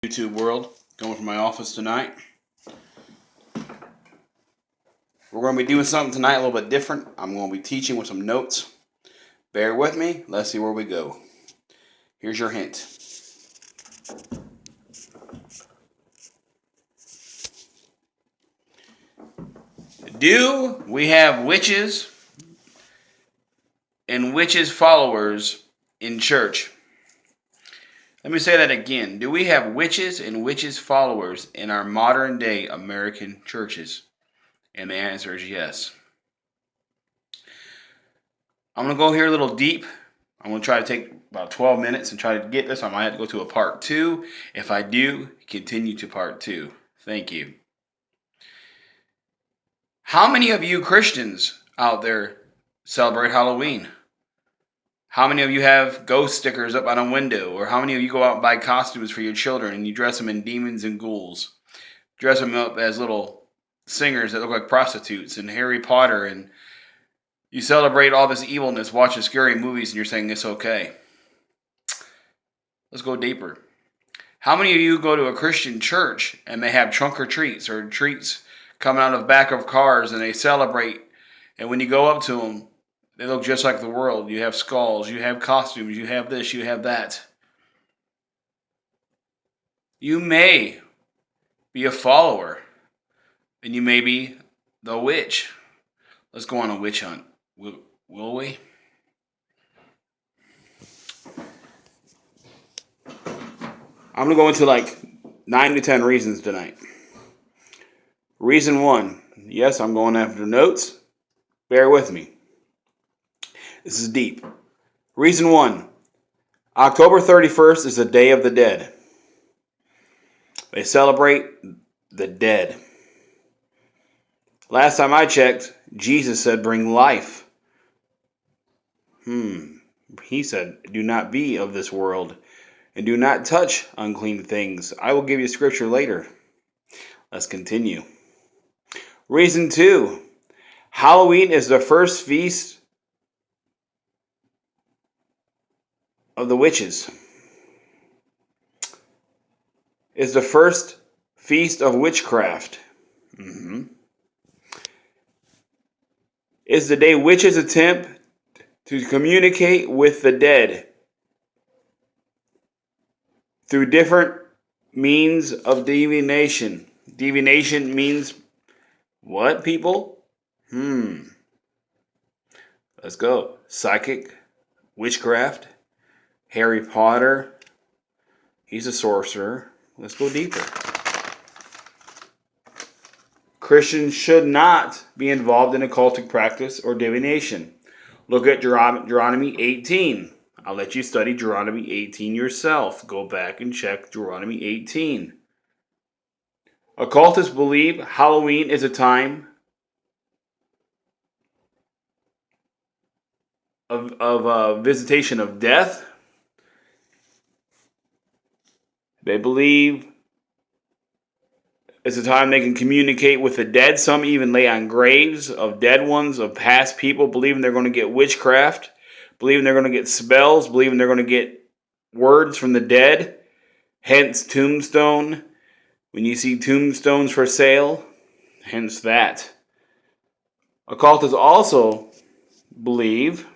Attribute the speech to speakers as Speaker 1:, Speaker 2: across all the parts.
Speaker 1: YouTube world, going from my office tonight. We're going to be doing something tonight a little bit different. I'm going to be teaching with some notes. Bear with me. Let's see where we go. Here's your hint. Do we have witches and witches followers in church? Let me say that again. Do we have witches and witches followers in our modern day American churches? And the answer is yes. I'm going to go here a little deep. I'm going to try to take about 12 minutes and try to get this. I might have to go to a part 2. If I do, continue to part 2. Thank you. How many of you Christians out there celebrate Halloween? How many of you have ghost stickers up on a window? Or how many of you go out and buy costumes for your children and you dress them in demons and ghouls? Dress them up as little singers that look like prostitutes and Harry Potter, and you celebrate all this evilness, watching scary movies, and you're saying it's okay. Let's go deeper. How many of you go to a Christian church and they have trunk or treats or treats coming out of the back of cars and they celebrate, and when you go up to them, they look just like the world. You have skulls, you have costumes, you have this, you have that. You may be a follower, and you may be the witch. Let's go on a witch hunt. Will we? I'm going to go into like 9 to 10 reasons tonight. Reason 1. Yes, I'm going after notes. Bear with me. This is deep. Reason 1. October 31st is the Day of the Dead. They celebrate the dead. Last time I checked, Jesus said, bring life. He said, do not be of this world, and do not touch unclean things. I will give you scripture later. Let's continue. Reason 2. Halloween is the first feast of the witches. It's the first feast of witchcraft. It's the day witches attempt to communicate with the dead through different means of divination. Divination means what, people? Let's go. Psychic, witchcraft, Harry Potter. He's a sorcerer. Let's go deeper. Christians should not be involved in occultic practice or divination. Look at Deuteronomy 18. I'll let you study Deuteronomy 18 yourself. Go back and check Deuteronomy 18. Occultists believe Halloween is a time of visitation of death. They believe it's a time they can communicate with the dead. Some even lay on graves of dead ones, of past people, believing they're going to get witchcraft, believing they're going to get spells, believing they're going to get words from the dead. Hence tombstone. When you see tombstones for sale, hence that. Occultists also believe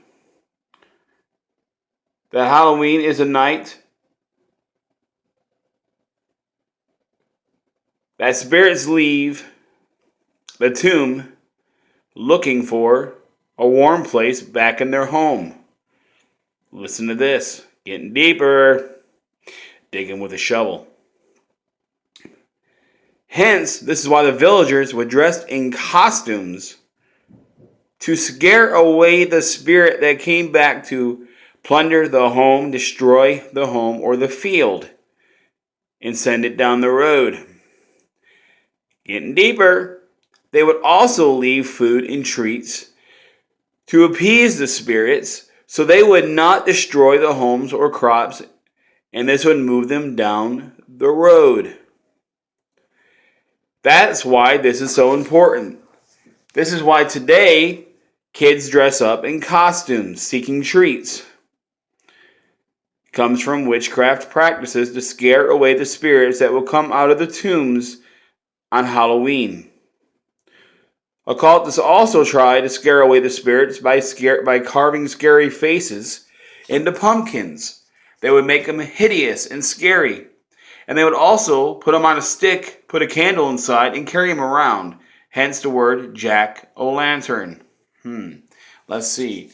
Speaker 1: that Halloween is a night that spirits leave the tomb looking for a warm place back in their home. Listen to this. Getting deeper. Digging with a shovel. Hence, this is why the villagers were dressed in costumes to scare away the spirit that came back to plunder the home, destroy the home or the field, and send it down the road. Getting deeper, they would also leave food and treats to appease the spirits so they would not destroy the homes or crops, and this would move them down the road. That's why this is so important. This is why today kids dress up in costumes seeking treats. comes from witchcraft practices to scare away the spirits that will come out of the tombs on Halloween. Occultists also try to scare away the spirits by carving scary faces into pumpkins. They would make them hideous and scary. And they would also put them on a stick, put a candle inside, and carry them around. Hence the word jack-o'-lantern. Let's see.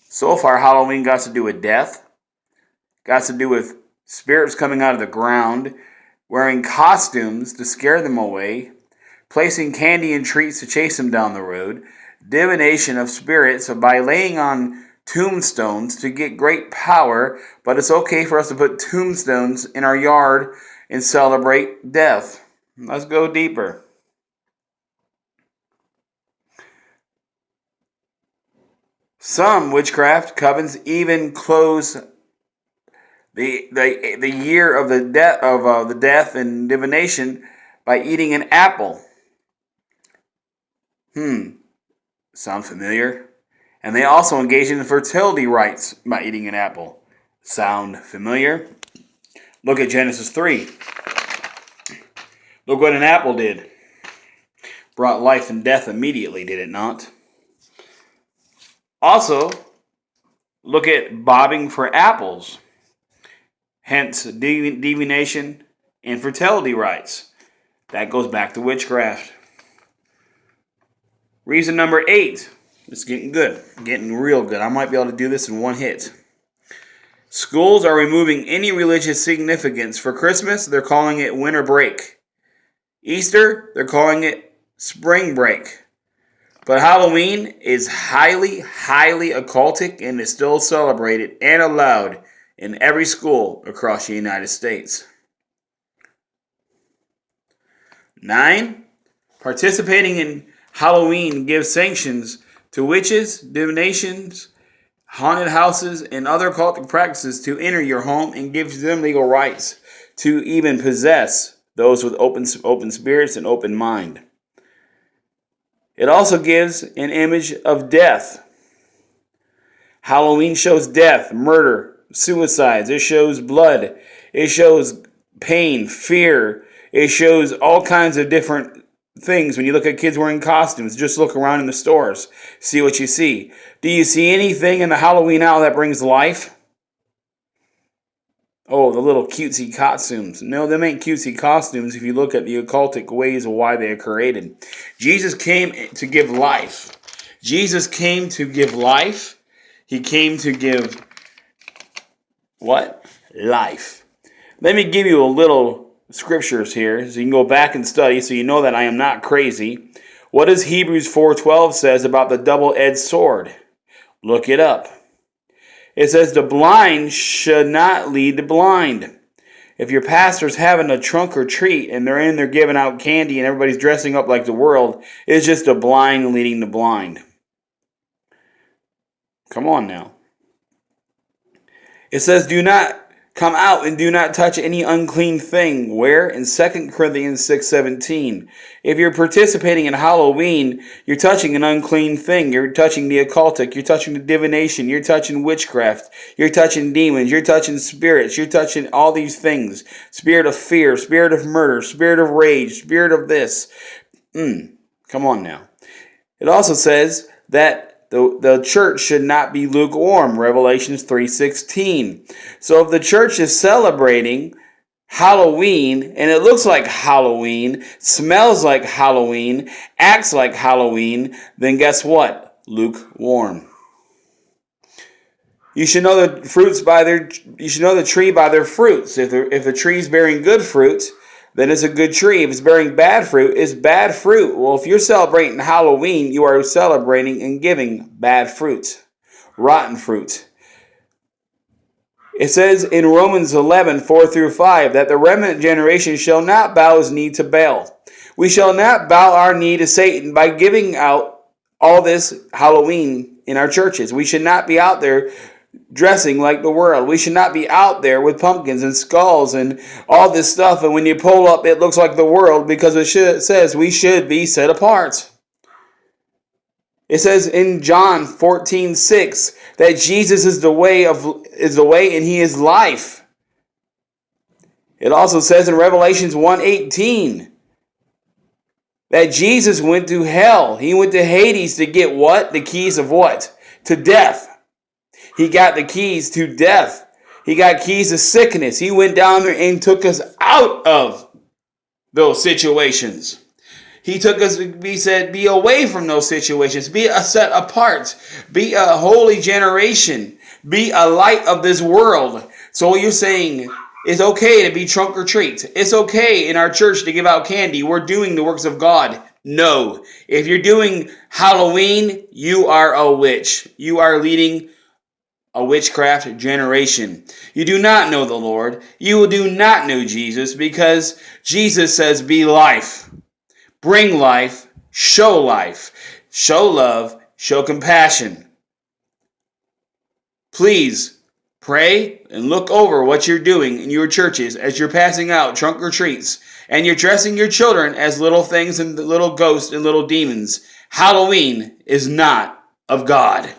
Speaker 1: So far, Halloween got to do with death. Got to do with spirits coming out of the ground, wearing costumes to scare them away, placing candy and treats to chase them down the road, divination of spirits by laying on tombstones to get great power, but it's okay for us to put tombstones in our yard and celebrate death. Let's go deeper. Some witchcraft covens even close the year of the death and divination by eating an apple. Sound familiar? And they also engage in fertility rites by eating an apple. Sound familiar? Look at Genesis 3. Look what an apple did. Brought life and death immediately, did it not? Also, look at bobbing for apples. Hence, divination and fertility rites. That goes back to witchcraft. Reason number 8. It's getting good. Getting real good. I might be able to do this in one hit. Schools are removing any religious significance. For Christmas, they're calling it winter break. Easter, they're calling it spring break. But Halloween is highly, highly occultic and is still celebrated and allowed in every school across the United States. 9. Participating in Halloween gives sanctions to witches, divinations, haunted houses, and other occultic practices to enter your home and gives them legal rights to even possess those with open spirits and open mind. It also gives an image of death. Halloween shows death, murder, suicides. It shows blood. It shows pain, fear. It shows all kinds of different things. When you look at kids wearing costumes, just look around in the stores. See what you see. Do you see anything in the Halloween owl that brings life? Oh, the little cutesy costumes. No, them ain't cutesy costumes if you look at the occultic ways of why they are created. Jesus came to give life. Jesus came to give life. He came to give what? Life. Let me give you a little scriptures here so you can go back and study so you know that I am not crazy. What does Hebrews 4:12 says about the double-edged sword? Look it up. It says the blind should not lead the blind. If your pastor's having a trunk or treat and they're in there giving out candy and everybody's dressing up like the world, it's just the blind leading the blind. Come on now. It says do not come out and do not touch any unclean thing. Where? In 2 Corinthians 6:17. If you're participating in Halloween, you're touching an unclean thing. You're touching the occultic. You're touching the divination. You're touching witchcraft. You're touching demons. You're touching spirits. You're touching all these things. Spirit of fear, spirit of murder, spirit of rage, spirit of this. Come on now. It also says that the church should not be lukewarm, Revelations 3:16. So if the church is celebrating Halloween, and it looks like Halloween, smells like Halloween, acts like Halloween, then guess what? Lukewarm. You should know the tree by their fruits. If the tree is bearing good fruit, then it's a good tree. If it's bearing bad fruit, it's bad fruit. Well, if you're celebrating Halloween, you are celebrating and giving bad fruit, rotten fruit. It says in Romans 11:4-5, that the remnant generation shall not bow his knee to Baal. We shall not bow our knee to Satan by giving out all this Halloween in our churches. We should not be out there dressing like the world. We should not be out there with pumpkins and skulls and all this stuff. And when you pull up, it looks like the world because it says we should be set apart. It says in John 14:6 that Jesus is the way and he is life. It also says in Revelations 1:18 that Jesus went to hell. He went to Hades to get what? The keys of what? To death. He got the keys to death. He got keys to sickness. He went down there and took us out of those situations. He took us, he said, be away from those situations. Be a set apart. Be a holy generation. Be a light of this world. So you're saying it's okay to be trunk or treat. It's okay in our church to give out candy. We're doing the works of God. No. If you're doing Halloween, you are a witch. You are leading a witchcraft generation. You do not know the Lord. You do not know Jesus, because Jesus says, be life. Bring life. Show life. Show love. Show compassion. Please pray and look over what you're doing in your churches as you're passing out trunk or treats and you're dressing your children as little things and little ghosts and little demons. Halloween is not of God.